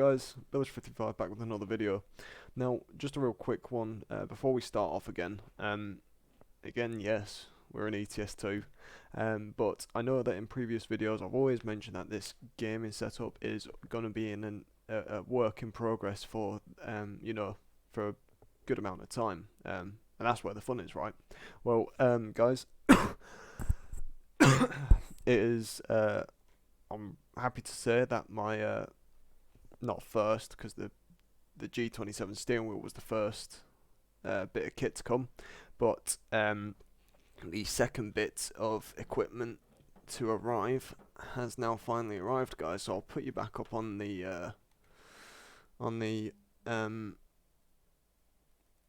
guys, Village55 back with another video. Now, just a real quick one before we start off again. Again, yes, we're in ETS2, but I know that in previous videos I've always mentioned that this gaming setup is going to be in a work in progress for, you know, for a good amount of time, and that's where the fun is, right? Well, guys, it is, I'm happy to say that my, not first, because the G27 steering wheel was the first bit of kit to come, but the second bit of equipment to arrive has now finally arrived, guys. So I'll put you back up on the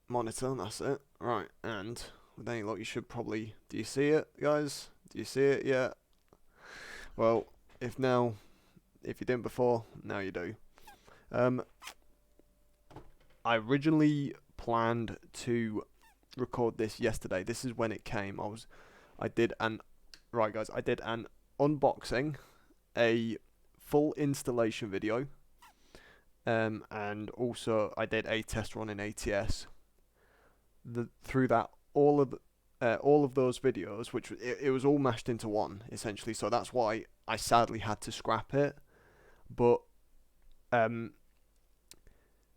monitor, and that's it. Right, and with any luck, you should probably, do you see it, guys? Do you see it yet? Well, if you didn't before, now you do. I originally planned to record this yesterday. This is when it came. I did an unboxing, a full installation video, and also I did a test run in ATS. Through that, all of those videos, which it was all mashed into one essentially. So that's why I sadly had to scrap it. But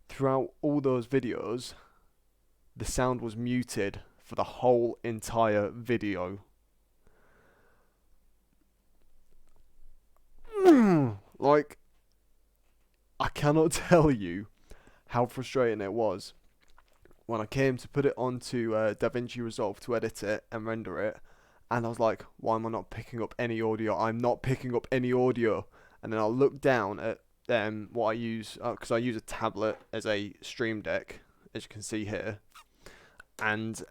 throughout all those videos, the sound was muted for the whole entire video. Like, I cannot tell you how frustrating it was when I came to put it onto DaVinci Resolve to edit it and render it, and I was like, why am I not picking up any audio? I'm not picking up any audio. And then I'll look down at what I use, because I use a tablet as a stream deck, as you can see here, and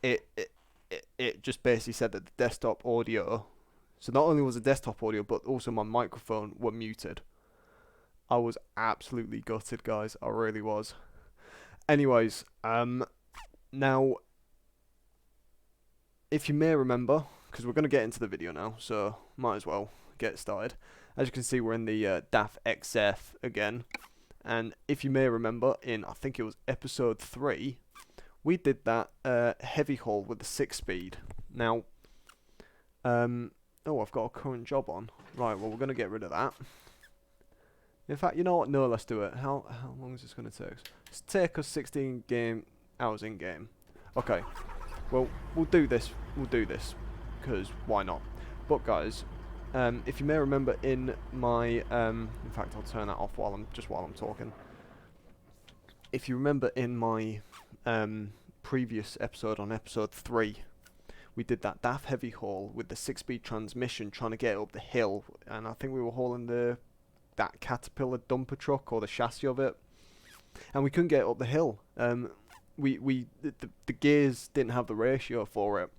it just basically said that the desktop audio, so not only was the desktop audio, but also my microphone were muted. I was absolutely gutted, guys. I really was. Anyways, now, if you may remember, because we're going to get into the video now, so might as well get started. As you can see, we're in the DAF XF again, and if you may remember, in I think it was episode 3, we did that heavy haul with the 6-speed. Now, oh, I've got a current job on. Right, well, we're going to get rid of that. In fact, you know what? No, let's do it. How long is this going to take? It's take us 16 hours in game. Okay, well, we'll do this. We'll do this, because why not? But guys, if you may remember in my, in fact, I'll turn that off while I'm talking. If you remember in my previous episode, on episode 3, we did that DAF heavy haul with the 6-speed transmission, trying to get up the hill, and I think we were hauling that Caterpillar dumper truck, or the chassis of it, and we couldn't get up the hill. The gears didn't have the ratio for it.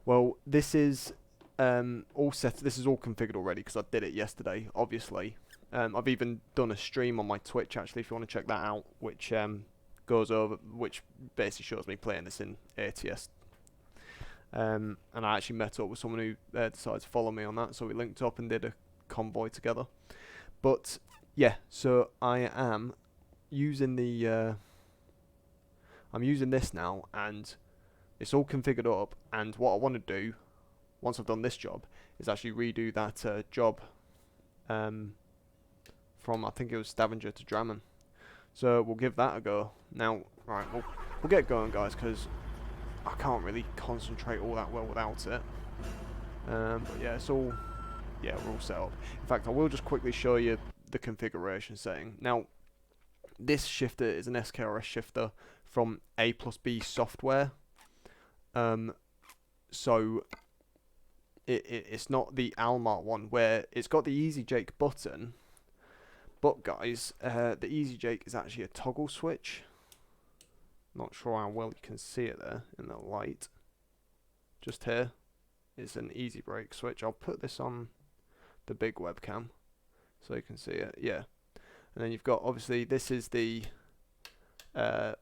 Well, this is all set. This is all configured already because I did it yesterday, obviously. I've even done a stream on my Twitch, actually, if you want to check that out, which which basically shows me playing this in ATS. And I actually met up with someone who decided to follow me on that, so we linked up and did a convoy together. But yeah, so I am using I'm using this now, and it's all configured up. And what I want to do, once I've done this job, is actually redo that job from, I think it was Stavanger to Drammen. So we'll give that a go. Now, right, we'll get going, guys, because I can't really concentrate all that well without it. But yeah, it's all, yeah, we're all set up. In fact, I will just quickly show you the configuration setting. Now, this shifter is an SKRS shifter from A+B software. So it's not the Almart one where it's got the Easy Jake button, but guys, the Easy Jake is actually a toggle switch. Not sure how well you can see it there in the light. Just here, it's an easy brake switch. I'll put this on the big webcam so you can see it. Yeah, and then you've got, obviously, this is the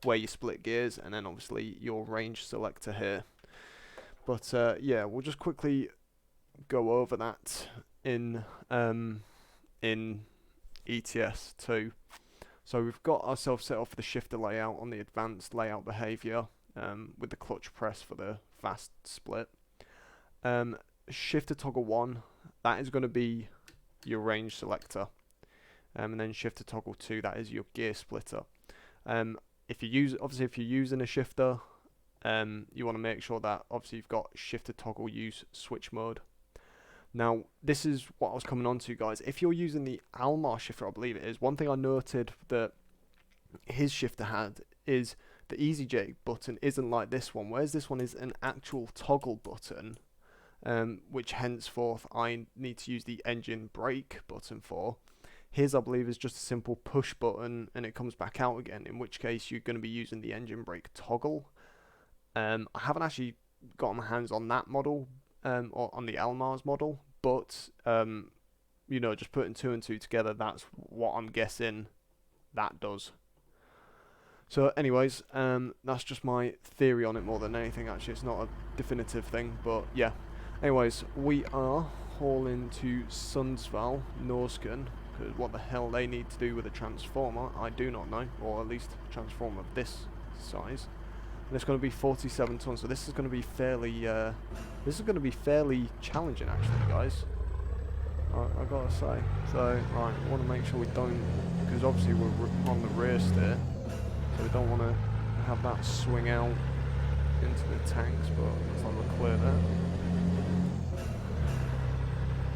where you split gears, and then obviously your range selector here. But yeah, we'll just quickly go over that in ETS 2. So we've got ourselves set up for the shifter layout on the advanced layout behavior, with the clutch press for the fast split. Shifter toggle 1, that is going to be your range selector, and then shifter toggle 2, that is your gear splitter. If you're using a shifter, you want to make sure that obviously you've got shifter toggle use switch mode. Now, this is what I was coming on to, guys. If you're using the Almar shifter, I believe it is, one thing I noted that his shifter had is the EasyJ button isn't like this one, whereas this one is an actual toggle button, which henceforth I need to use the engine brake button for. His, I believe, is just a simple push button and it comes back out again, in which case you're going to be using the engine brake toggle. I haven't actually got my hands on that model, or on the Almar's model, but you know, just putting 2 and 2 together, that's what I'm guessing that does. So anyways, that's just my theory on it more than anything. Actually, it's not a definitive thing, but yeah. Anyways, we are hauling to Sundsvall, Norsken, because what the hell they need to do with a transformer, I do not know, or at least a transformer of this size. And it's going to be 47 tons, so this is going to be fairly challenging, actually, guys. I gotta say. So, right, we want to make sure we don't, because obviously we're on the rear steer, so we don't want to have that swing out into the tanks, but looks like we're clear there.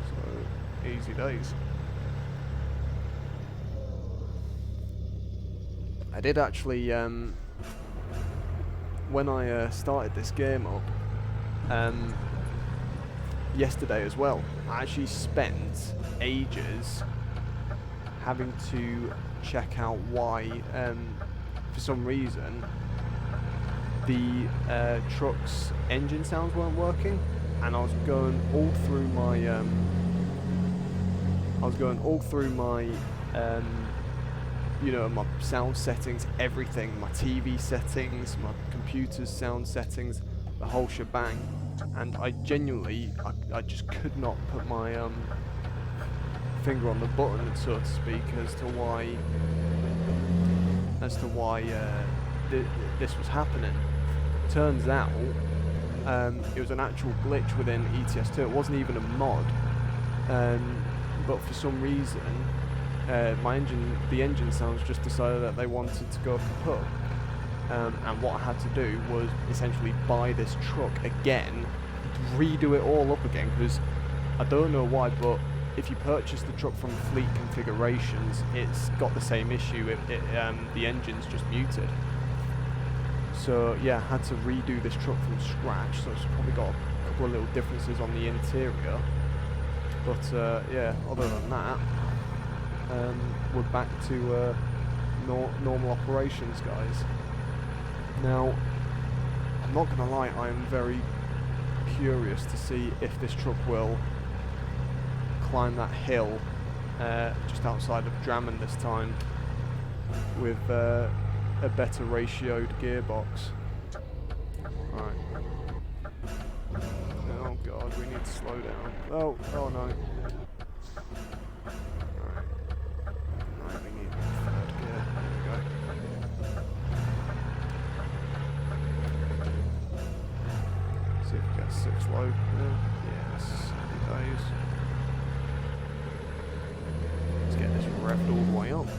So, easy days. I did actually, when I started this game up, yesterday as well, I actually spent ages having to check out why, for some reason, the truck's engine sounds weren't working, and I was going all through my, you know, my sound settings, everything, my TV settings, my computer's sound settings, the whole shebang, and I genuinely, I just could not put my finger on the button, so to speak, as to why this was happening. Turns out it was an actual glitch within ETS2. It wasn't even a mod, but for some reason the engine sounds just decided that they wanted to go kaput, and what I had to do was essentially buy this truck again, redo it all up again, because I don't know why, but if you purchase the truck from Fleet Configurations, it's got the same issue. The engine's just muted. So yeah, I had to redo this truck from scratch, so it's probably got a couple of little differences on the interior, but yeah, other than that, we're back to normal operations, guys. Now, I'm not gonna lie, I am very curious to see if this truck will climb that hill just outside of Drammen this time with a better ratioed gearbox. Right. Oh god, we need to slow down. Oh no. Right, we need third gear. There we go. See if we get 6 low. Yes, happy days. Let's get this revved all the way up.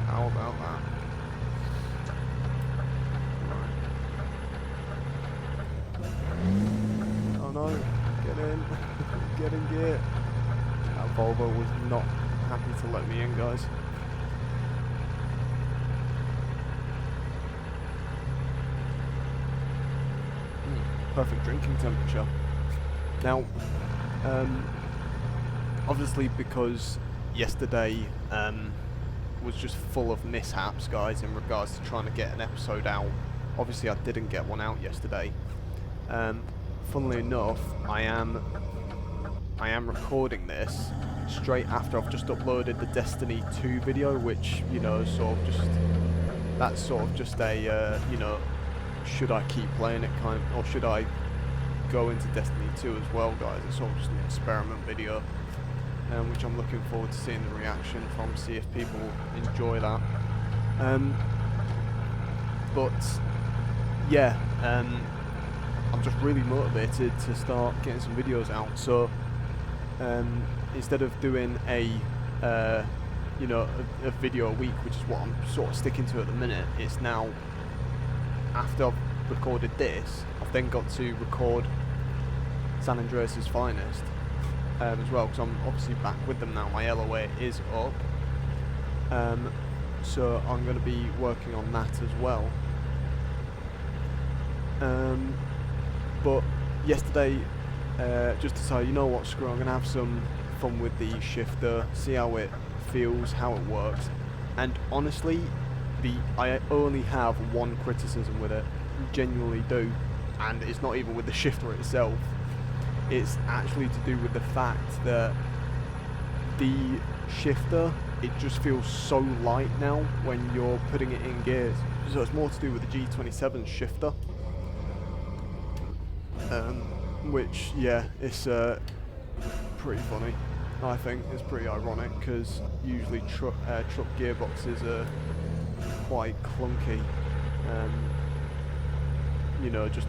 How about that? Right. Oh no, get in. Get in gear. That Volvo was not happy to let me in, guys. Perfect drinking temperature. Now, obviously because yesterday was just full of mishaps, guys, in regards to trying to get an episode out. Obviously I didn't get one out yesterday. Funnily enough, I am recording this straight after I've just uploaded the Destiny 2 video, which, you know, that's sort of just a, you know, should I keep playing it kind of, or should I go into Destiny 2 as well, guys? It's sort of just an experiment video. which I'm looking forward to seeing the reaction from, see if people enjoy that. But yeah, I'm just really motivated to start getting some videos out. So instead of doing a video a week, which is what I'm sort of sticking to at the minute, it's now, after I've recorded this, I've then got to record San Andreas' Finest as well, because I'm obviously back with them now. My LOA is up, so I'm going to be working on that as well. But yesterday, just decided, you know what, screw it, I'm going to have some fun with the shifter, see how it feels, how it works. And honestly, I only have one criticism with it, genuinely do, and it's not even with the shifter itself. It's actually to do with the fact that the shifter, it just feels so light now when you're putting it in gears. So it's more to do with the G27 shifter, which, yeah, it's pretty funny. I think it's pretty ironic, because usually truck gearboxes are quite clunky, you know, just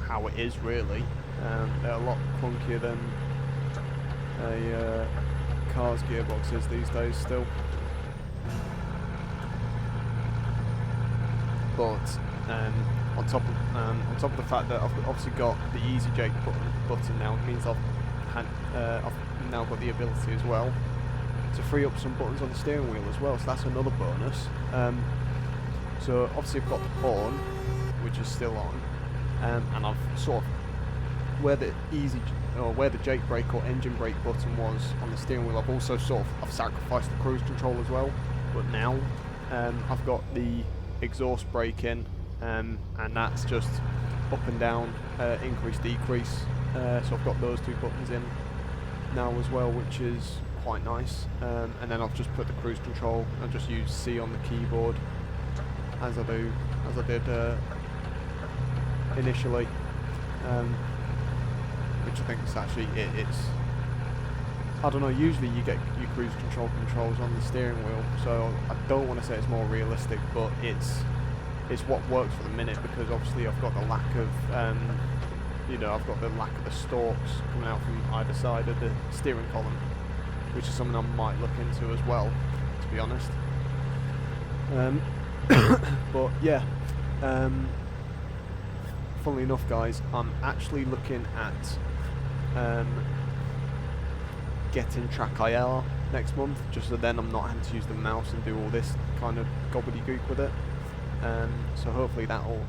how it is really. They're a lot clunkier than a car's gearboxes these days still. But on top of the fact that I've obviously got the Easy Jake button now, it means I've now got the ability as well to free up some buttons on the steering wheel as well, so that's another bonus. So obviously I've got the horn, which is still on, and I've sort of, where the Jake brake or engine brake button was on the steering wheel, I've also I've sacrificed the cruise control as well. But now I've got the exhaust brake in, and that's just up and down, increase, decrease. So I've got those two buttons in now as well, which is quite nice. And then I've just put the cruise control and just used C on the keyboard as I did initially, which I think is actually it's, I don't know, usually you get your cruise controls on the steering wheel, so I don't want to say it's more realistic, but it's what works for the minute, because obviously I've got the lack of I've got the lack of the stalks coming out from either side of the steering column, which is something I might look into as well, to be honest. But yeah, funnily enough, guys, I'm actually looking at getting Track IR next month, just so then I'm not having to use the mouse and do all this kind of gobbledygook with it. So hopefully that'll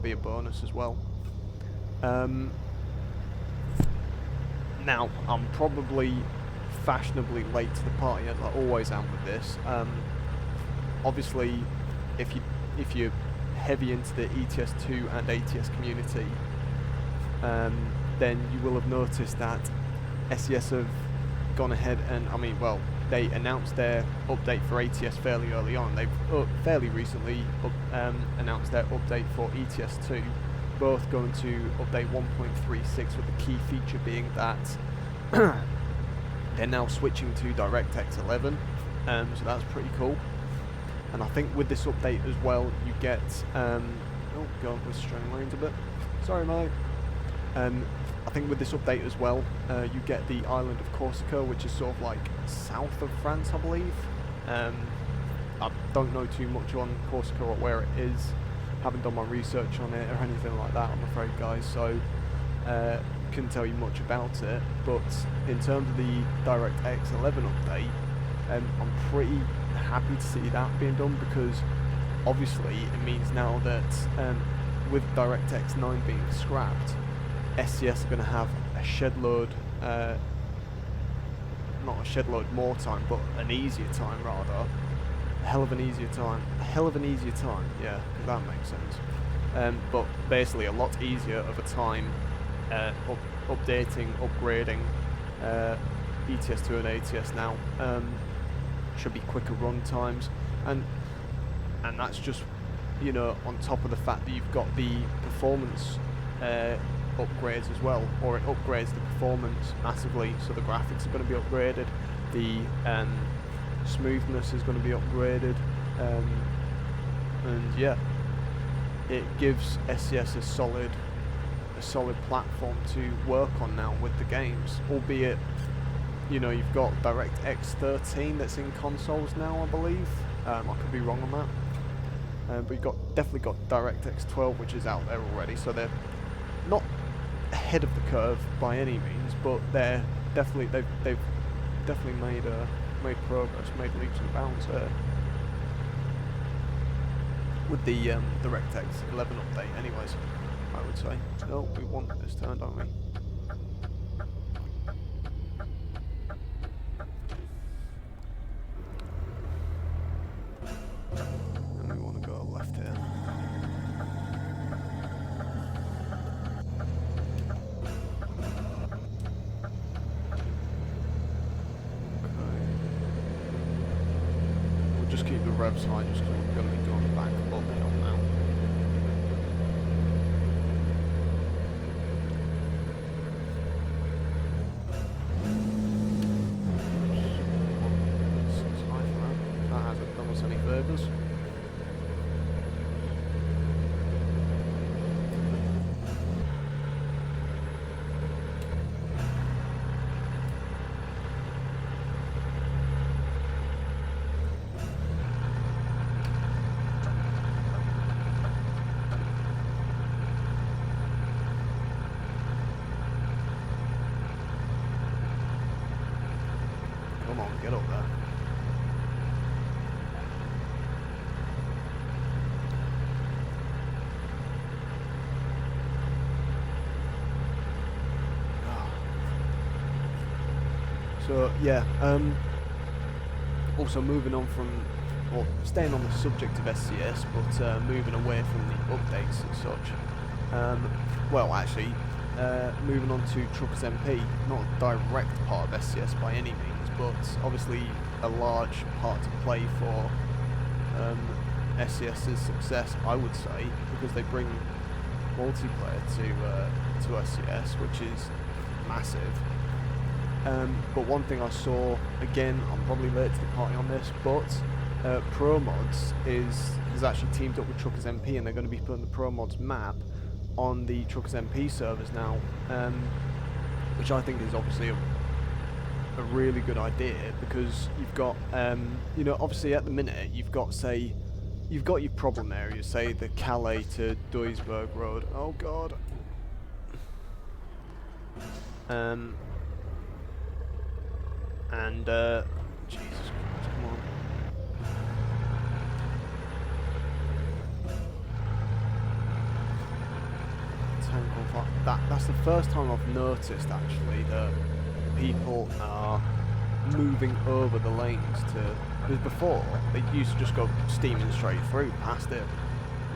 be a bonus as well. Now I'm probably fashionably late to the party, as I always am with this. Obviously, if you're heavy into the ETS2 and ATS community, then you will have noticed that SES have gone ahead and, they announced their update for ATS fairly early on. They've fairly recently announced their update for ETS2, both going to update 1.36, with the key feature being that they're now switching to DirectX 11, so that's pretty cool. And I think with this update as well, you get oh god, we're straying lanes a bit, sorry mate. I think with this update as well, you get the island of Corsica, which is sort of like south of France, I believe. I don't know too much on Corsica or where it is, haven't done my research on it or anything like that, I'm afraid, guys, so couldn't tell you much about it. But in terms of the DirectX 11 update, I'm pretty happy to see that being done, because obviously it means now that with DirectX 9 being scrapped, SCS are going to have a shed load, not a shed load more time, but an easier time rather. A hell of an easier time, yeah, if that makes sense. But basically a lot easier of a time updating, upgrading ETS2 and ATS now. Should be quicker run times, and that's just, on top of the fact that you've got the performance upgrades as well, or it upgrades the performance massively. So the graphics are going to be upgraded, the smoothness is going to be upgraded, and yeah, it gives SCS a solid platform to work on now with the games. Albeit, you know, you've got DirectX 13 that's in consoles now, I believe. I could be wrong on that. But you've definitely got DirectX 12, which is out there already. So they're not ahead of the curve by any means, but they've definitely made progress, made leaps and bounds there with the DirectX 11 update. Anyways, I would say. No, we want this turn, don't we? And we want to go left here. We'll just keep the revs high just because we're going to be going back up hill now. That hasn't done us any favours. Come on, get up there. So yeah, also moving on from, or staying on the subject of SCS, but moving away from the updates and such. Well, actually, moving on to Truckers MP, not a direct part of SCS by any means, but obviously a large part to play for SCS's success, I would say, because they bring multiplayer to SCS, which is massive. But one thing I saw, again, I'm probably late to the party on this, but Pro Mods has actually teamed up with Truckers MP, and they're going to be putting the Pro Mods map on the Truckers MP servers now, which I think is obviously a really good idea, because you've got, you know, obviously at the minute you've got your problem areas, say the Calais to Duisburg road. Oh god. And Jesus Christ, come on. Tank on fire. That's the first time I've noticed actually that people are moving over the lanes to, because before they used to just go steaming straight through past it.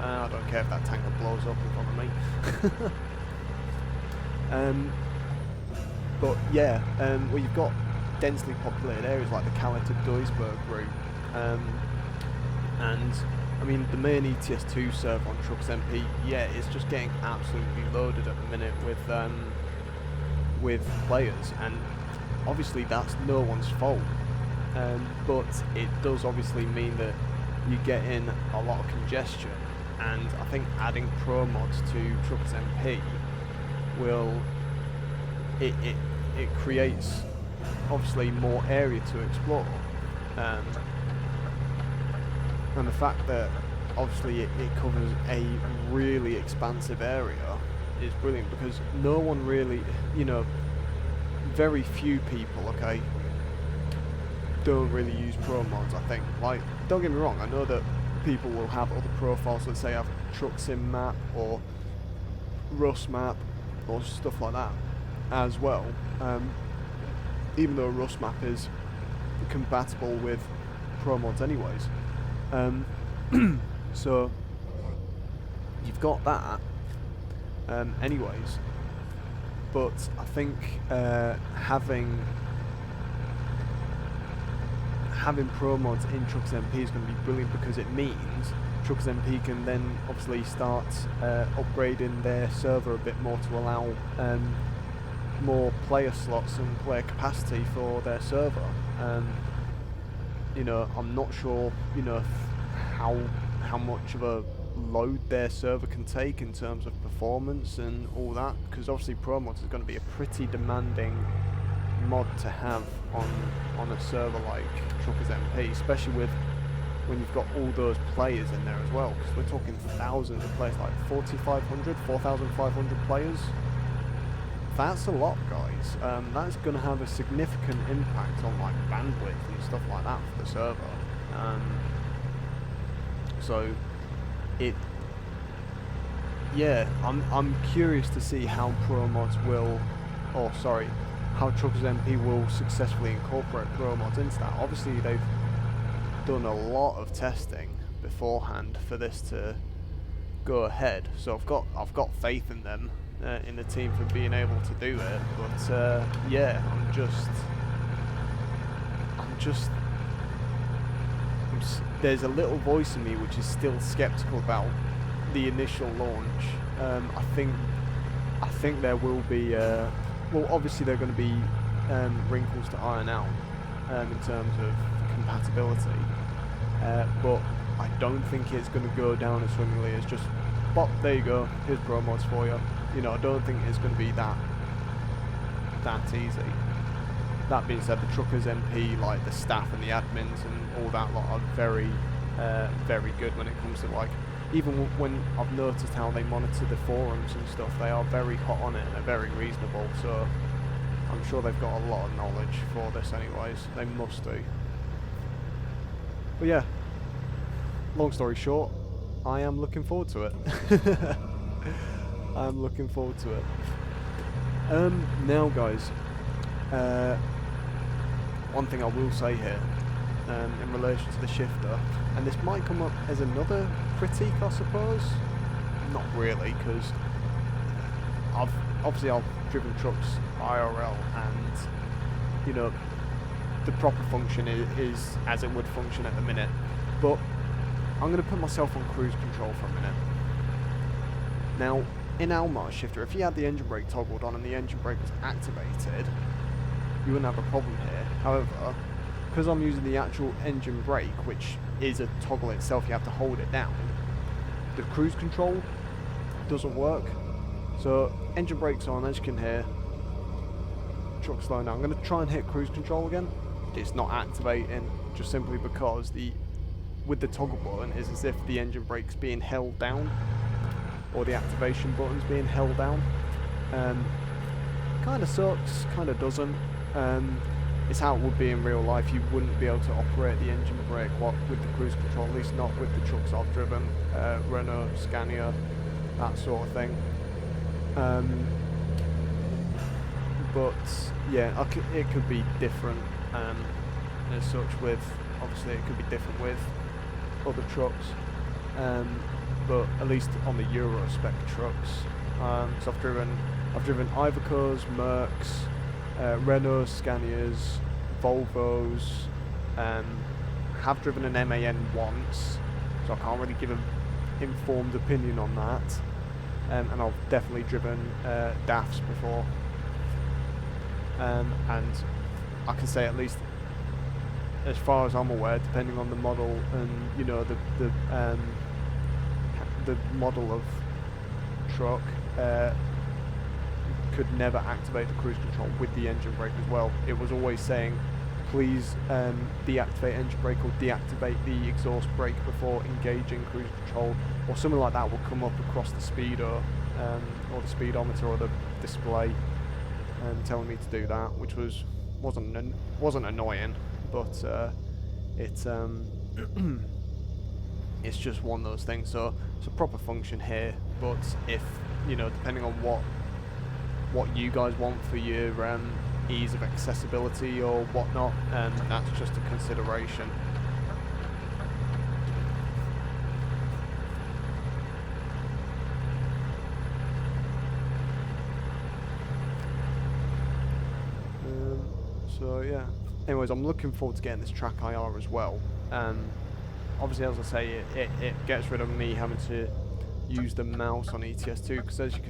I don't care if that tanker blows up in front of me. But yeah, well, you've got densely populated areas like the Calais to Duisburg route, and I mean the main ETS2 server on Trucks MP, yeah, it's just getting absolutely loaded at the minute with players, and obviously that's no one's fault, but it does obviously mean that you get in a lot of congestion, and I think adding Pro Mods to Trucks MP will it creates obviously more area to explore, and the fact that obviously it covers a really expansive area is brilliant, because no one really, you know, very few people, okay, don't really use Pro Mods. I think, like, don't get me wrong, I know that people will have other profiles, let's say have Truck Sim map or Rust map or stuff like that as well, even though Rust map is compatible with Pro Mods anyways. So you've got that anyways, but I think having Pro Mods in Trucks MP is going to be brilliant, because it means Truckers MP can then obviously start upgrading their server a bit more to allow more player slots and player capacity for their server. You know, I'm not sure, you know, how much of a load their server can take in terms of performance and all that, because obviously Pro Mods is going to be a pretty demanding mod to have on a server like Truckers MP, especially with when you've got all those players in there as well, because we're talking thousands of players, like 4,500, 4,500 players. That's a lot, guys. That's going to have a significant impact on like bandwidth and stuff like that for the server. So yeah, I'm curious to see how Pro Mods will, or sorry, how Truckers MP will successfully incorporate Pro Mods into that. Obviously, they've done a lot of testing beforehand for this to go ahead, so I've got faith in them, in the team, for being able to do it. But yeah, there's a little voice in me which is still skeptical about the initial launch. I think there will be well, obviously there are going to be wrinkles to iron out in terms of compatibility, but I don't think it's going to go down as swimmingly as just bop, there you go, here's Pro Mods for you. You know, I don't think it's going to be that easy. That being said, the Truckers MP, like the staff and the admins and all that lot, are very good when it comes to, like, even when I've noticed how they monitor the forums and stuff, they are very hot on it and they're very reasonable, so I'm sure they've got a lot of knowledge for this anyways. They must do. But yeah, long story short, I am looking forward to it. I'm looking forward to it. Now guys, one thing I will say here, in relation to the shifter, and this might come up as another critique, I suppose. Not really, because I've driven trucks IRL, and you know, the proper function is as it would function at the minute. But I'm going to put myself on cruise control for a minute. Now, in our shifter, if you had the engine brake toggled on and the engine brake was activated, you wouldn't have a problem here. However, because I'm using the actual engine brake, which is a toggle itself, you have to hold it down, the cruise control doesn't work. So engine brake's on, as you can hear, truck's slowing down. I'm going to try and hit cruise control again. It's not activating, just simply because with the toggle button, it's as if the engine brake's being held down, or the activation button's being held down. Kind of sucks, kind of doesn't. It's how it would be in real life. You wouldn't be able to operate the engine brake with the cruise control, at least not with the trucks I've driven, Renault, Scania, that sort of thing. But yeah, it could be different as such with, obviously it could be different with other trucks, but at least on the Euro spec trucks, so I've driven Ivacos, Mercs, Renault, Scanias, Volvos, have driven an MAN once, so I can't really give an informed opinion on that, and I've definitely driven DAFs before, and I can say, at least as far as I'm aware, depending on the model and, you know, the model of truck, could never activate the cruise control with the engine brake as well. It was always saying, please deactivate engine brake or deactivate the exhaust brake before engaging cruise control, or something like that will come up across the speedo, or the speedometer, or the display, telling me to do that, which wasn't annoying, but it's it's just one of those things. So it's a proper function here, but if, you know, depending on what you guys want for your ease of accessibility or whatnot, that's just a consideration. So yeah, anyways, I'm looking forward to getting this track IR as well. obviously, as I say, it gets rid of me having to use the mouse on ETS2, because as you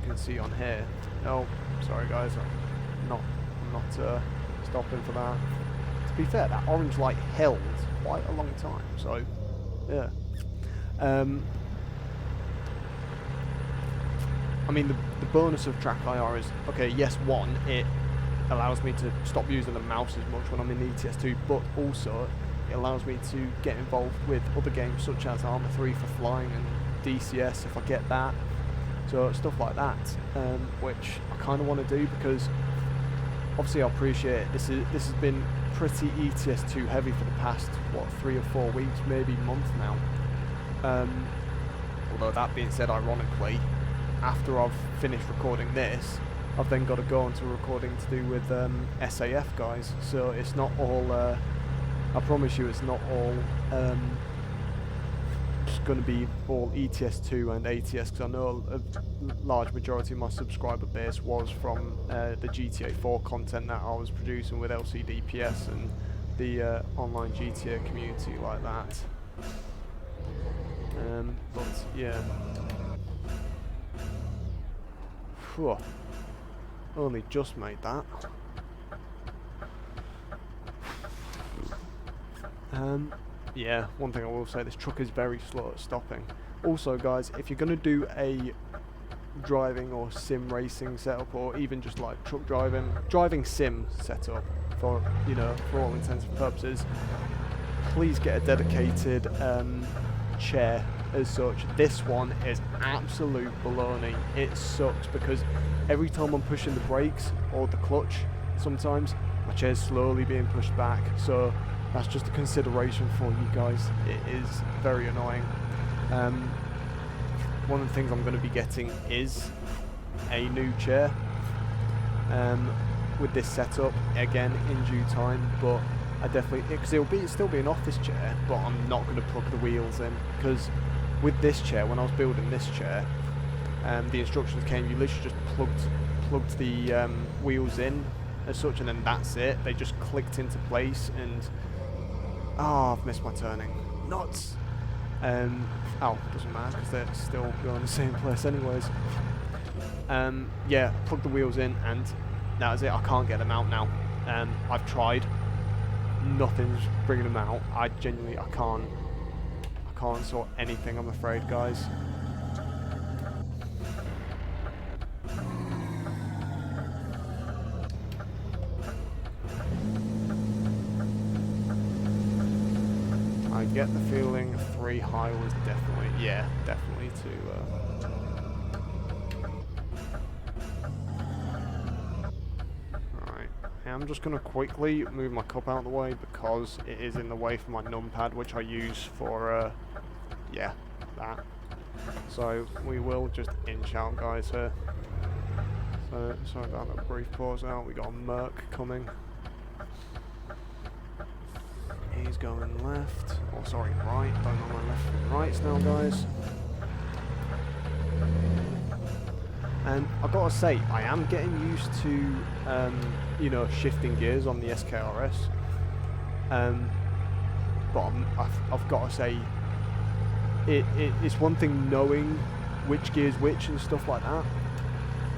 can see on here. Oh, sorry guys, I'm not stopping for that. To be fair, that orange light held quite a long time, so yeah. I mean, the bonus of track IR is, okay, yes, one, it allows me to stop using the mouse as much when I'm in ETS2, but also it allows me to get involved with other games such as Arma 3 for flying and DCS if I get that, so stuff like that, which I kind of want to do, because obviously I appreciate this has been pretty ETS2 heavy for the past, what, 3 or 4 weeks, maybe month now. Although that being said, ironically, after I've finished recording this, I've then got to go on to a recording to do with SAF guys, so it's not all, I promise you it's not all just going to be all ETS2 and ATS, because I know a large majority of my subscriber base was from the GTA 4 content that I was producing with LCDPS and the online GTA community like that. But yeah. Whew. Only just made that. Yeah, one thing I will say, this truck is very slow at stopping. Also guys, if you're going to do a driving or sim racing setup, or even just like truck driving sim setup for, you know, for all intents and purposes, please get a dedicated chair as such. This one is absolute baloney. It sucks because every time I'm pushing the brakes or the clutch, sometimes my chair's slowly being pushed back, so that's just a consideration for you guys. It is very annoying. One of the things I'm going to be getting is a new chair with this setup, again in due time, but I definitely, because it'll still be an office chair, but I'm not going to plug the wheels in, because with this chair, when I was building this chair, the instructions came, you literally just plugged the wheels in as such, and then that's it. They just clicked into place, and oh, I've missed my turning. Nuts! Oh, doesn't matter because they're still going the same place anyways. Yeah, plug the wheels in and that is it. I can't get them out now. I've tried. Nothing's bringing them out. I can't sort anything, I'm afraid, guys. I get the feeling 3 high was definitely, yeah, definitely to, Alright, I'm just going to quickly move my cup out of the way because it is in the way for my numpad, which I use for, yeah, that. So, we will just inch out, guys, here. So, sorry about that brief pause out, we got a Merc coming. He's going left, or sorry, right. Don't know my left and rights now, guys. And I've got to say, I am getting used to, you know, shifting gears on the SKRS. But I've got to say, it's one thing knowing which gear's which and stuff like that.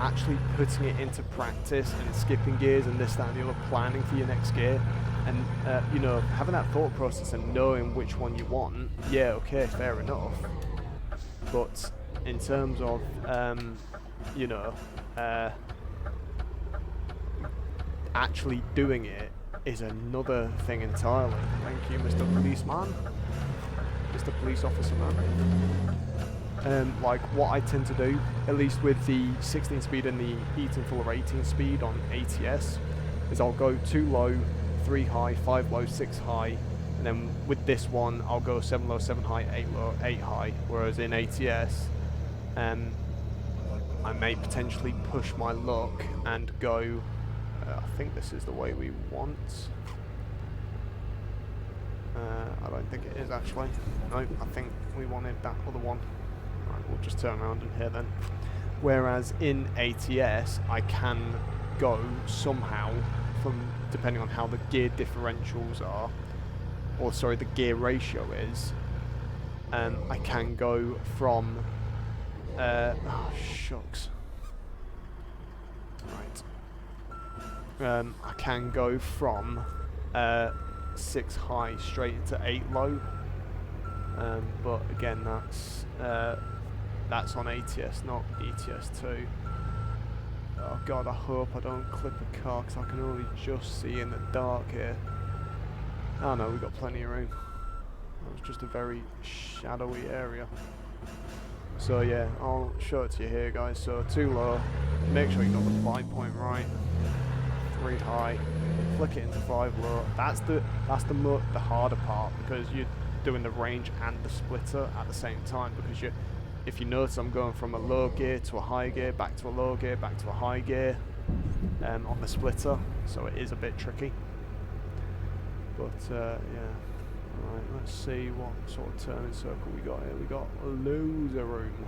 Actually putting it into practice and skipping gears and this, that, and the other, planning for your next gear. And, you know, having that thought process and knowing which one you want, yeah, okay, fair enough. But in terms of, you know, actually doing it is another thing entirely. Thank you, Mr. Policeman. Mr. Police Officer Man. Like, what I tend to do, at least with the 16 speed and the Eaton full of 18 speed on ATS, is I'll go 2 low, 3 high, 5 low, 6 high, and then with this one I'll go 7 low, 7 high, 8 low, 8 high, whereas in ATS I may potentially push my luck and go, I think this is the way we want. I don't think it is actually. No, I think we wanted that other one. Right, we'll just turn around in here then. Whereas in ATS I can go somehow from, depending on how the gear differentials are, or sorry, the gear ratio is, I can go from, oh shucks. Right. I can go from 6 high straight into 8 low. But again, that's on ATS, not ETS 2. Oh god, I hope I don't clip a car because I can only just see in the dark here. Oh no, we've got plenty of room. That was just a very shadowy area. So yeah, I'll show it to you here guys. So 2 low, make sure you got the flight point right. 3 high, flick it into 5 low. That's the harder part, because you're doing the range and the splitter at the same time, because if you notice, I'm going from a low gear to a high gear, back to a low gear, back to a high gear on the splitter, so it is a bit tricky. But yeah, alright, let's see what sort of turning circle we got here. We got loads of room.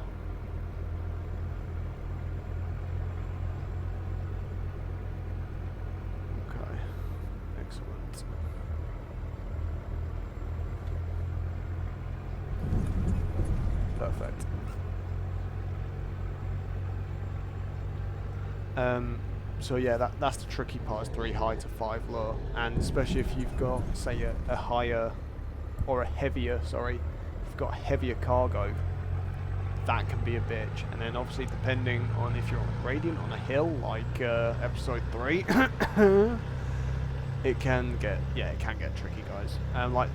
Okay, excellent. Perfect. So yeah, that's the tricky part, is 3 high to 5 low, and especially if you've got, say, a higher, or a heavier, sorry, if you've got heavier cargo, that can be a bitch. And then obviously depending on if you're on a gradient, on a hill, like episode 3, it can get tricky, guys. Like,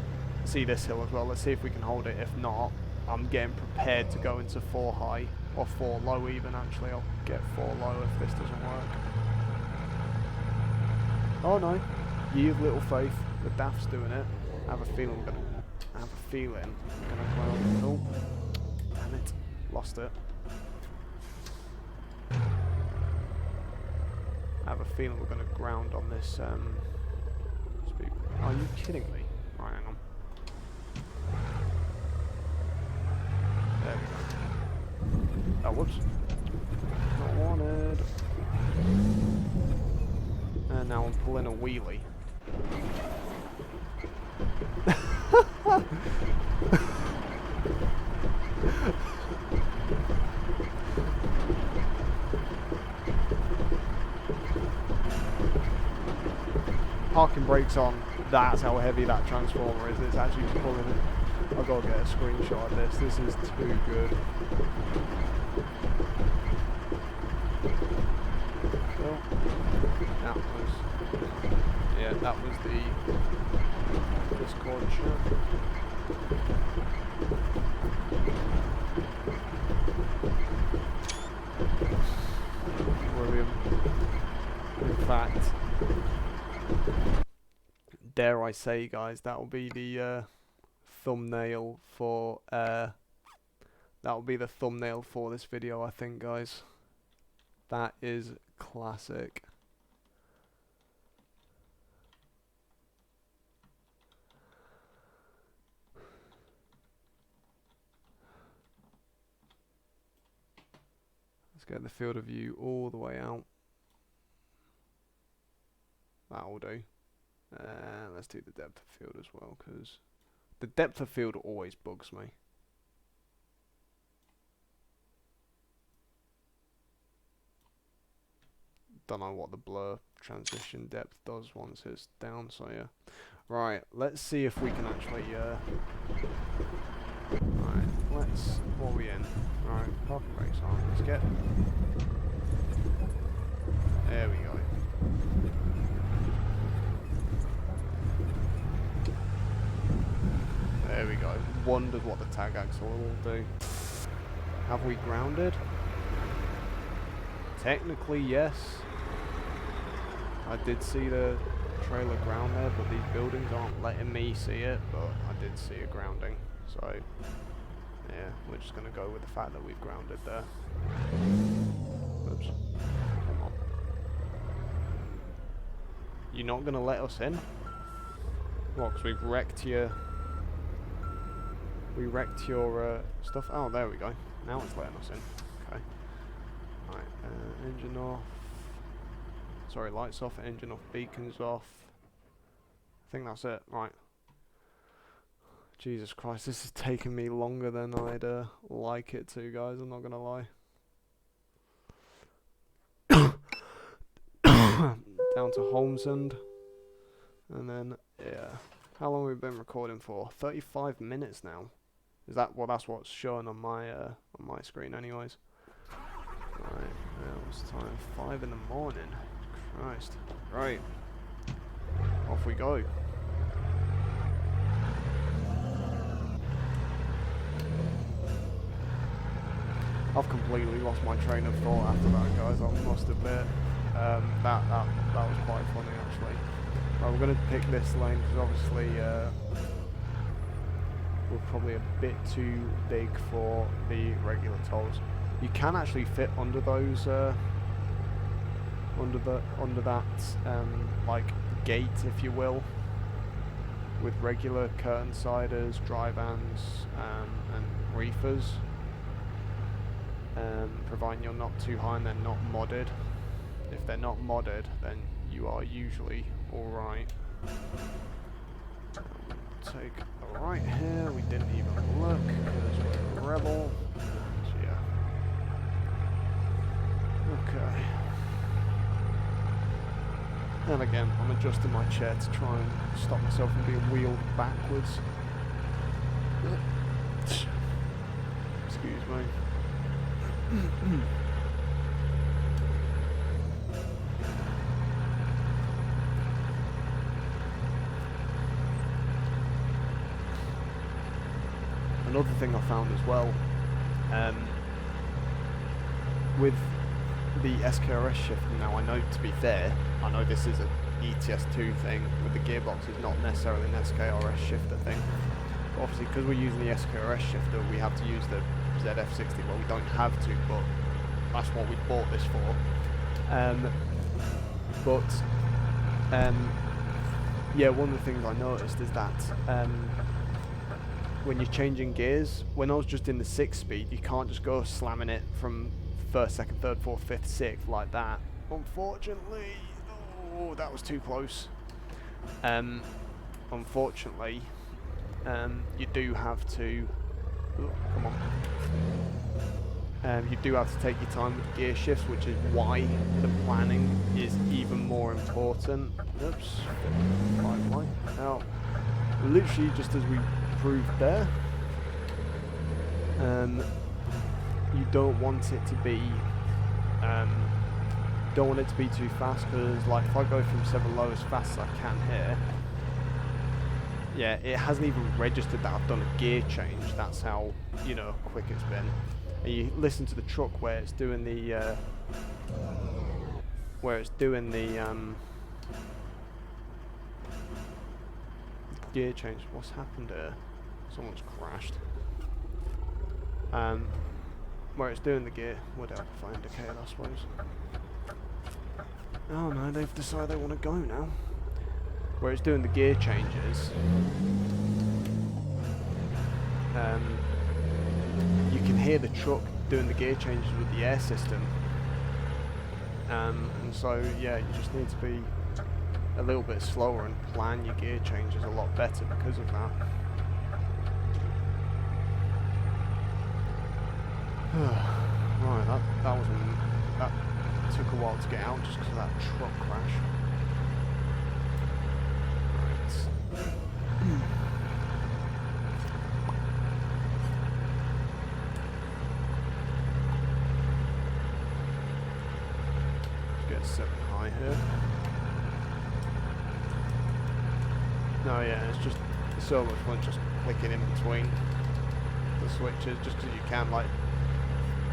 see this hill as well, let's see if we can hold it. If not, I'm getting prepared to go into 4 high, or 4 low even, actually. I'll get 4 low if this doesn't work. Oh no, ye of little faith, the daft's doing it. I have a feeling I'm gonna oh, damn it, lost it. I have a feeling we're gonna ground on this speed. Are you kidding me? Right, hang on. There we go. Oh, whoops. Not wanted. And now I'm pulling a wheelie. Parking brakes on. That's how heavy that transformer is. It's actually pulling it. I've got to get a screenshot of this. This is too good. Oh, that was the Discord chat. Brilliant. In fact, dare I say, guys, that will be the thumbnail for this video, I think, guys. That is classic. Let's get the field of view all the way out. That'll do. Let's do the depth of field as well, because the depth of field always bugs me. Don't know what the blur transition depth does once it's down, so yeah. Right, let's see if we can actually right, what are we in? Right, parking brakes on, let's get, there we go. There we go. Wondered what the tag axle will do. Have we grounded? Technically, yes. I did see the trailer ground there, but these buildings aren't letting me see it, but I did see a grounding. So, yeah, we're just going to go with the fact that we've grounded there. Oops. Come on. You're not going to let us in? What, because we've wrecked your... We wrecked your stuff. Oh, there we go. Now it's letting us in. Okay. Right, engine off. Sorry, lights off, engine off, beacons off. I think that's it. Right. Jesus Christ, this is taking me longer than I'd like it to, guys. I'm not gonna lie. Down to Holmesund, and then yeah. How long have we been recording for? 35 minutes now. Is that well? That's what's showing on my screen, anyways. Right, now it's time 5 in the morning. Christ. Right, off we go. I've completely lost my train of thought after that, guys. I must admit. That was quite funny, actually. Right, we're going to pick this lane because obviously we're probably a bit too big for the regular tolls. You can actually fit under those, under that like gate, if you will, with regular curtain siders, dry vans, and reefers. Providing you're not too high and they're not modded. If they're not modded, then you are usually alright. Take a right here, we didn't even look because we're a rebel. So yeah. Okay. And again, I'm adjusting my chair to try and stop myself from being wheeled backwards. Excuse me. Another thing I found as well, with the SKRS shifter now, I know, to be fair, I know this is an ETS2 thing, with the gearbox is not necessarily an SKRS shifter thing. But obviously, because we're using the SKRS shifter, we have to use the ZF60. Well, we don't have to, but that's what we bought this for. Yeah, one of the things I noticed is that when you're changing gears, when I was just in the 6-speed, you can't just go slamming it from first, second, third, fourth, fifth, sixth like that. Unfortunately, oh, that was too close. Unfortunately, you do have to. Oh, come on. You do have to take your time with gear shifts, which is why the planning is even more important. Oops. Now, literally just as we proved there, you don't want it to be, too fast, because like if I go from 7 low as fast as I can here, yeah, it hasn't even registered that I've done a gear change. That's how, you know, quick it's been. And you listen to the truck where it's doing the gear change. What's happened here? Someone's crashed. Where it's doing the gear, would help if I indicate, I suppose. Oh no, they've decided they want to go now. Where it's doing the gear changes, you can hear the truck doing the gear changes with the air system. And so yeah, you just need to be a little bit slower and plan your gear changes a lot better because of that. Right, that took a while to get out just because of that truck crash. Let's get 7 high here. No, yeah, it's just so much fun just clicking in between the switches, just because you can. Like,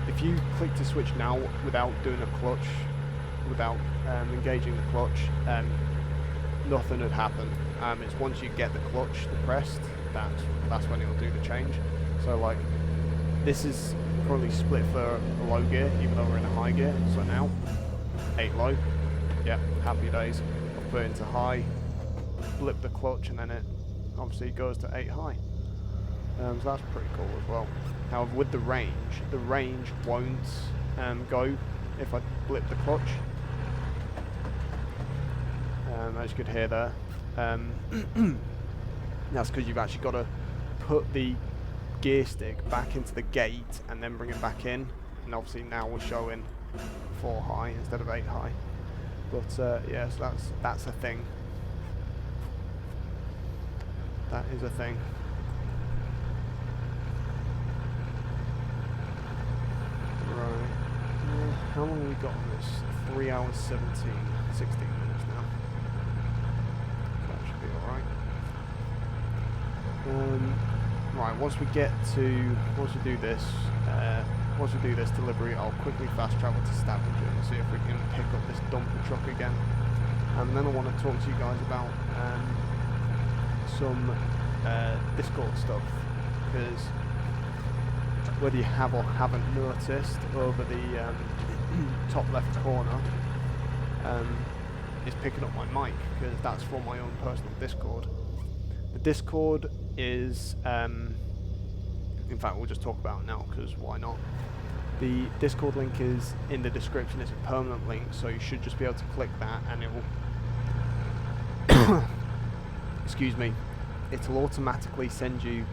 if you click to switch now without doing a clutch, without engaging the clutch, nothing would happen. It's once you get the clutch depressed, that's when it'll do the change. So like, this is currently split for a low gear, even though we're in a high gear. So now, 8 low, yeah, happy days. I'll put it into high, blip the clutch, and then it obviously goes to 8 high. So that's pretty cool as well. However, with the range won't go if I blip the clutch. As you could hear there, that's because you've actually got to put the gear stick back into the gate and then bring it back in, and obviously now we're showing 4 high instead of 8 high. But yeah, so that's a thing. That is a thing. Right. How long have we got on this? 3 hours 16 minutes now. So that should be alright. Right, once we do this delivery, I'll quickly fast travel to Stavanger and see if we can pick up this dumper truck again. And then I want to talk to you guys about some Discord stuff, because whether you have or haven't noticed, over the top left corner is picking up my mic, because that's for my own personal Discord. The Discord is, in fact we'll just talk about it now, because why not? The Discord link is in the description. It's a permanent link, so you should just be able to click that and it will excuse me, it'll automatically send you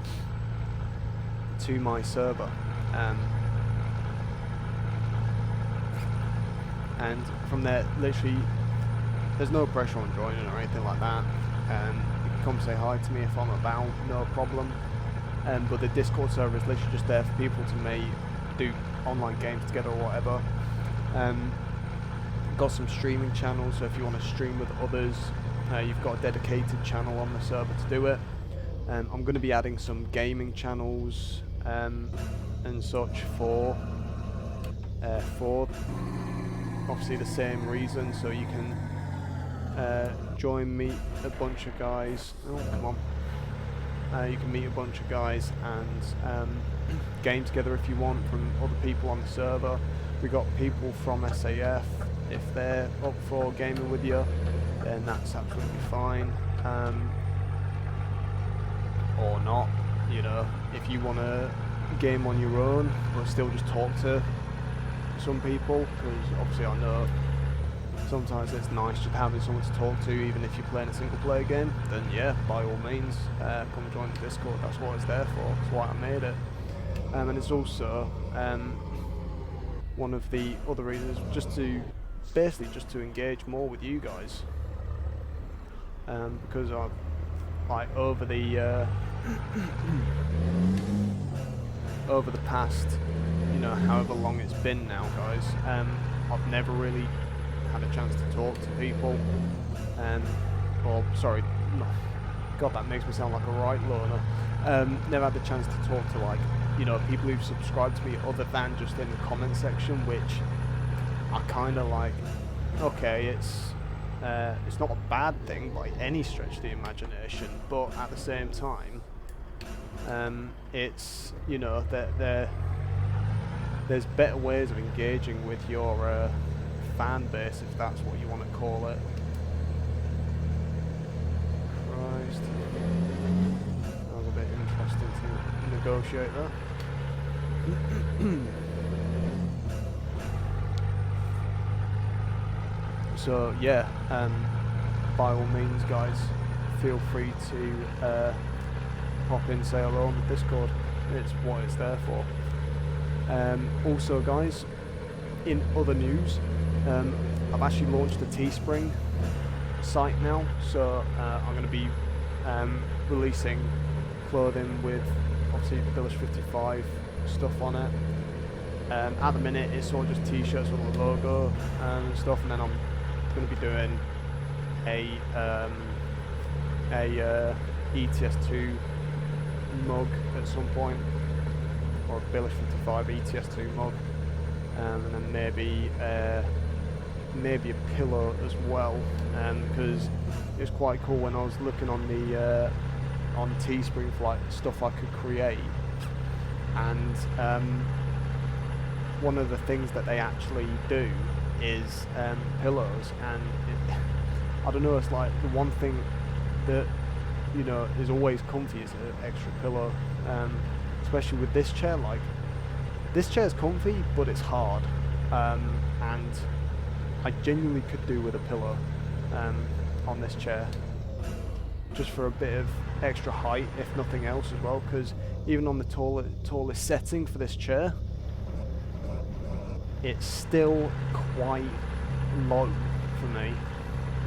to my server, and from there, literally, there's no pressure on joining or anything like that. You can come say hi to me if I'm about, no problem. But the Discord server is literally just there for people to do online games together or whatever. Got some streaming channels, so if you want to stream with others, you've got a dedicated channel on the server to do it. I'm going to be adding some gaming channels and such for obviously the same reason, so you can join, meet a bunch of guys. Oh, come on. You can meet a bunch of guys and game together if you want from other people on the server. We got people from SAF. If they're up for gaming with you, then that's absolutely fine. Or not, you know, if you want to game on your own but still just talk to some people, because obviously I know sometimes it's nice just having someone to talk to, even if you're playing a single player game, then yeah, by all means, come join the Discord. That's what it's there for. That's why I made it. And it's also one of the other reasons, just to engage more with you guys, because I've, like, over the over the past, you know, however long it's been now, guys, I've never really had a chance to talk to people, or sorry, no, God, that makes me sound like a right loner. Never had the chance to talk to, like, you know, people who've subscribed to me other than just in the comment section, which I kind of like. Okay, it's not a bad thing by any stretch of the imagination, but at the same time, it's, you know, there's better ways of engaging with your fan base, if that's what you want to call it. Christ, that was a bit interesting to negotiate that. So yeah, by all means, guys, feel free to pop in, say hello on the Discord. It's what it's there for. Also, guys, in other news, I've actually launched a Teespring site now, so I'm going to be releasing clothing with obviously Village 55 stuff on it. At the minute, it's all just t-shirts with the logo and stuff, and then I'm going to be doing a ETS2 mug at some point, or a Village 55 ETS2 mug, and then maybe a pillow as well, because it's quite cool when I was looking on the on Teespring for like stuff I could create, and one of the things that they actually do is pillows, and I don't know, it's like the one thing that, you know, is always comfy is an extra pillow, especially with this chair. Like, this chair's comfy, but it's hard, and I genuinely could do with a pillow on this chair. just for a bit of extra height, if nothing else as well, because even on the tallest setting for this chair, it's still quite low for me,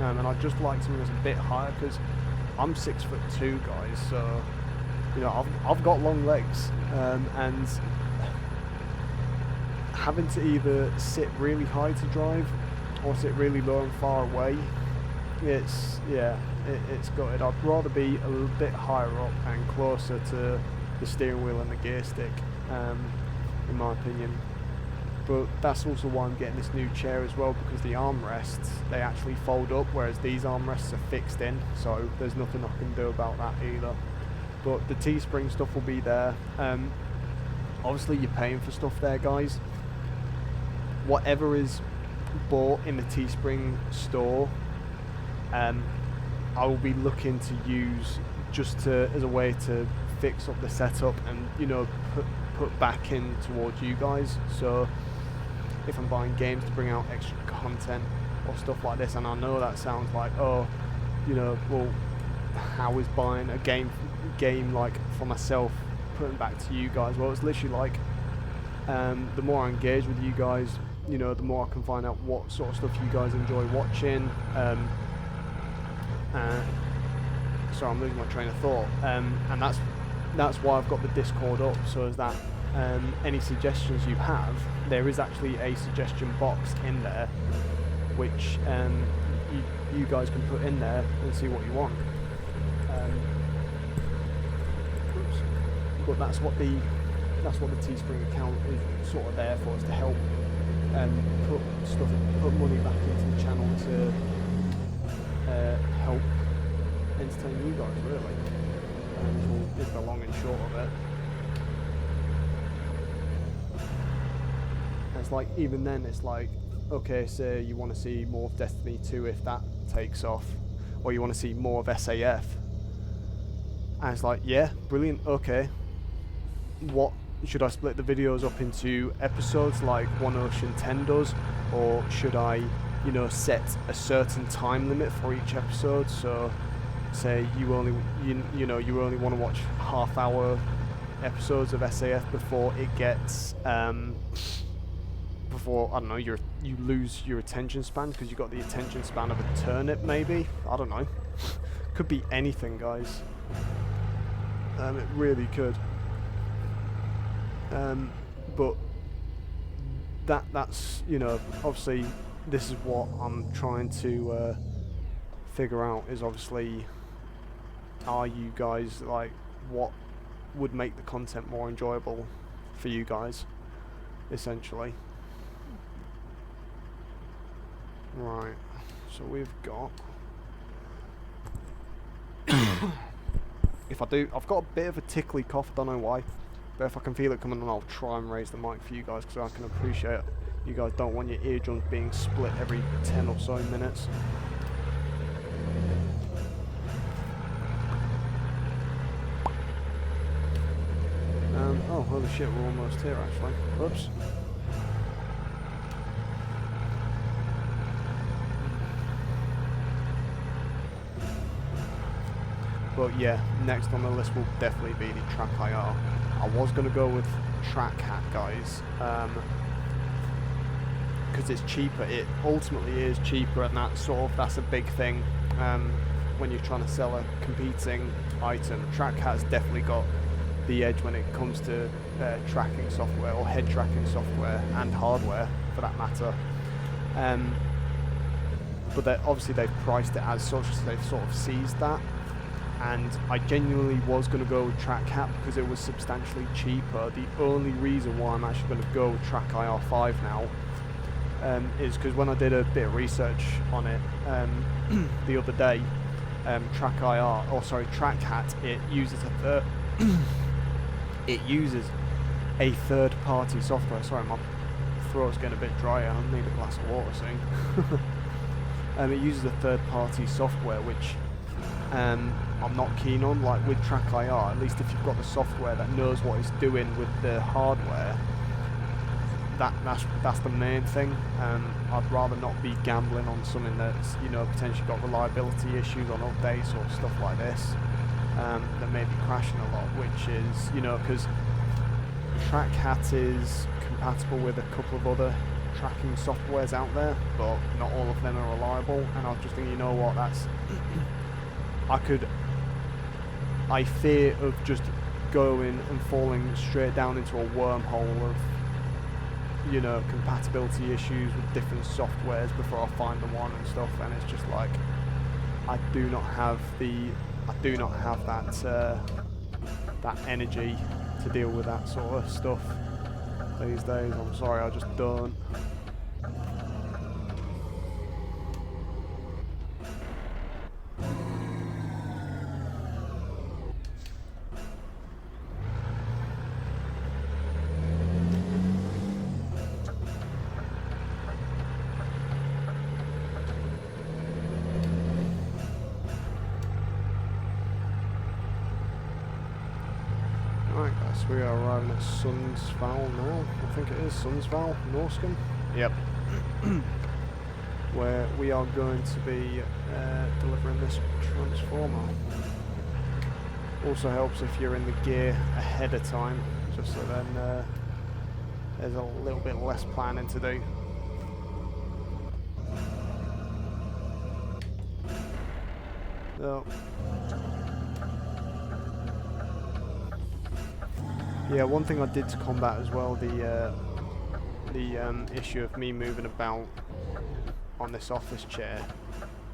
and I'd just like something that's a bit higher, because I'm 6'2", guys, so you know I've got long legs, and having to either sit really high to drive or sit really low and far away, it's gutted. I'd rather be a little bit higher up and closer to the steering wheel and the gear stick, in my opinion. But that's also why I'm getting this new chair as well, because the armrests, they actually fold up, whereas these armrests are fixed in, so there's nothing I can do about that either. But the Teespring stuff will be there. Obviously you're paying for stuff there, guys. Whatever is bought in the Teespring store, I will be looking to use just as a way to fix up the setup and, you know, put back in towards you guys. So if I'm buying games to bring out extra content or stuff like this, and I know that sounds like, oh, you know, well, how is buying a game like for myself putting back to you guys? Well, it's literally like, the more I engage with you guys, you know, the more I can find out what sort of stuff you guys enjoy watching. Sorry, I'm losing my train of thought, and that's why I've got the Discord up, so as that any suggestions you have, there is actually a suggestion box in there, which you guys can put in there and see what you want. But that's what the Teespring account is sort of there for, is to help put money back into the channel to help entertain you guys, really. Is the long and short of it. And it's like, even then, it's like, okay, say you want to see more of Destiny 2 if that takes off, or you want to see more of SAF, and it's like, yeah, brilliant, okay, what should I split the videos up into episodes like One Ocean 10 does, or should I, you know, set a certain time limit for each episode? So say you only want to watch half-hour episodes of SAF before it gets before, I don't know, you lose your attention span, because you've got the attention span of a turnip, maybe, I don't know. Could be anything, guys. It really could. But that's, you know, obviously this is what I'm trying to figure out, is obviously, are you guys, like, what would make the content more enjoyable for you guys, essentially. Right, so we've got I've got a bit of a tickly cough, don't know why, but if I can feel it coming on, I'll try and raise the mic for you guys, because I can appreciate you guys don't want your eardrums being split every 10 or so minutes. Oh, holy shit, we're almost here, actually. Whoops. But yeah, next on the list will definitely be the Track IR. I was going to go with Track Hat, guys, because it's cheaper. It ultimately is cheaper, and that's a big thing when you're trying to sell a competing item. Track Hat's definitely got the edge when it comes to tracking software, or head tracking software, and hardware for that matter. But obviously they've priced it as such, so they've sort of seized that. And I genuinely was going to go with Track Hat because it was substantially cheaper. The only reason why I'm actually going to go with Track IR5 now is because when I did a bit of research on it the other day, Track Hat, it uses a third-party software. Sorry, my throat's getting a bit drier. I need a glass of water soon. It uses a third-party software, which I'm not keen on. Like with Track IR, at least if you've got the software that knows what it's doing with the hardware, that's the main thing. I'd rather not be gambling on something that's, you know, potentially got reliability issues on updates or stuff like this, that may be crashing a lot, which is, you know, because TrackHat is compatible with a couple of other tracking softwares out there, but not all of them are reliable. And I was just thinking, you know what, that's I fear of just going and falling straight down into a wormhole of, you know, compatibility issues with different softwares before I find the one and stuff. And it's just like, I do not have that energy to deal with that sort of stuff these days. I'm sorry, I just don't. Right guys, we are arriving at Sundsvall now. I think it is Sundsvall, Norskum. Yep. Where we are going to be delivering this transformer. Also helps if you're in the gear ahead of time, just so then there's a little bit less planning to do. So, yeah, one thing I did to combat as well, the issue of me moving about on this office chair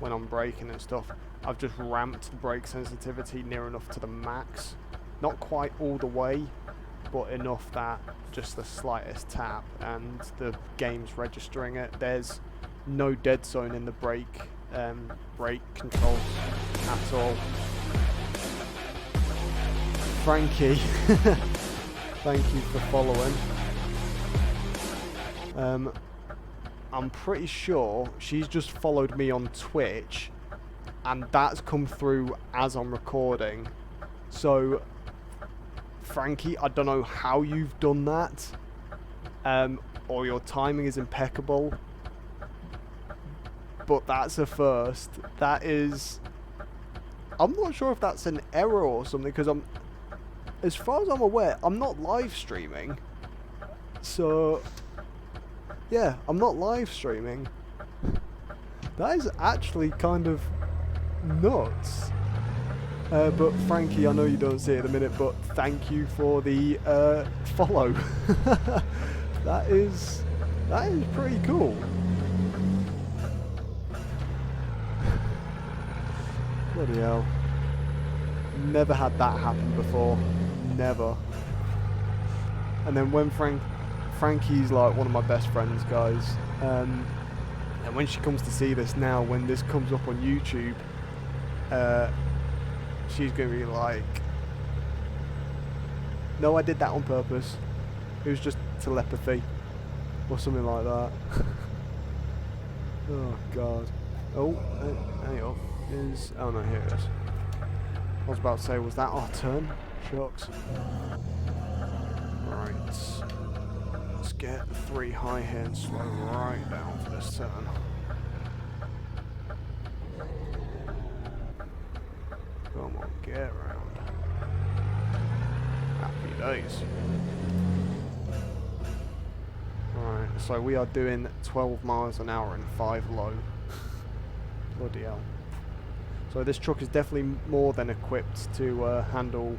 when I'm braking and stuff, I've just ramped the brake sensitivity near enough to the max. Not quite all the way, but enough that just the slightest tap and the game's registering it. There's no dead zone in the brake control at all. Frankie, thank you for following. I'm pretty sure she's just followed me on Twitch, and that's come through as I'm recording. So, Frankie, I don't know how you've done that, or your timing is impeccable, but that's a first. That is, I'm not sure if that's an error or something, because as far as I'm aware, I'm not live streaming. So, yeah, I'm not live streaming. That is actually kind of nuts. But Frankie, I know you don't see it at the minute, but thank you for the follow. That is pretty cool. Bloody hell. Never had that happen before. Never. And then when Frankie's like one of my best friends, guys, and when she comes to see this now, when this comes up on YouTube, she's gonna be like, no, I did that on purpose, it was just telepathy or something like that. Oh god. Oh, hang on. Oh no, here it is. I was about to say, was that our turn? Shucks. Right. Let's get 3 high here and slow right down for this turn. Come on, get around. Happy days. Alright, so we are doing 12 miles an hour and 5 low. Bloody hell. So this truck is definitely more than equipped to handle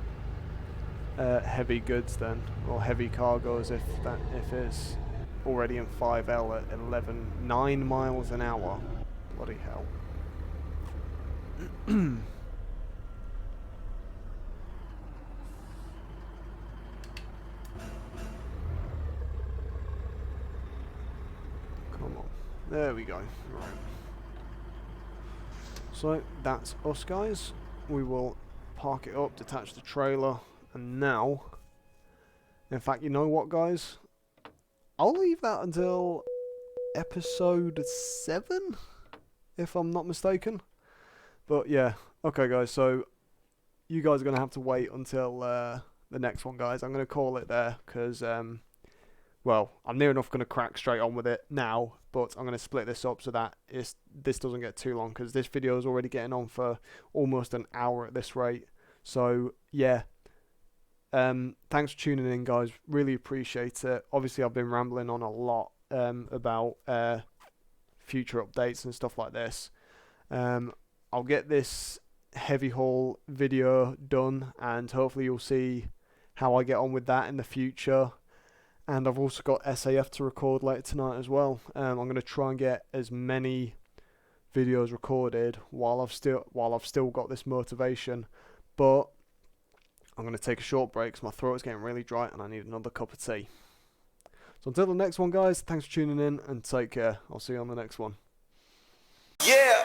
heavy goods then, or heavy cargoes if it's already in 5L at 9 miles an hour. Bloody hell. Come on. There we go. Right. So that's us, guys. We will park it up, detach the trailer, and now, in fact, you know what, guys? I'll leave that until episode 7, if I'm not mistaken. But yeah, okay, guys. So you guys are gonna have to wait until the next one, guys. I'm gonna call it there because well, I'm near enough going to crack straight on with it now, but I'm going to split this up so that this doesn't get too long, because this video is already getting on for almost an hour at this rate. So yeah, thanks for tuning in, guys. Really appreciate it. Obviously, I've been rambling on a lot about future updates and stuff like this. I'll get this heavy haul video done, and hopefully you'll see how I get on with that in the future. And I've also got SAF to record later tonight as well. I'm going to try and get as many videos recorded while I've still got this motivation. But I'm going to take a short break because my throat is getting really dry and I need another cup of tea. So until the next one, guys, thanks for tuning in and take care. I'll see you on the next one. Yeah.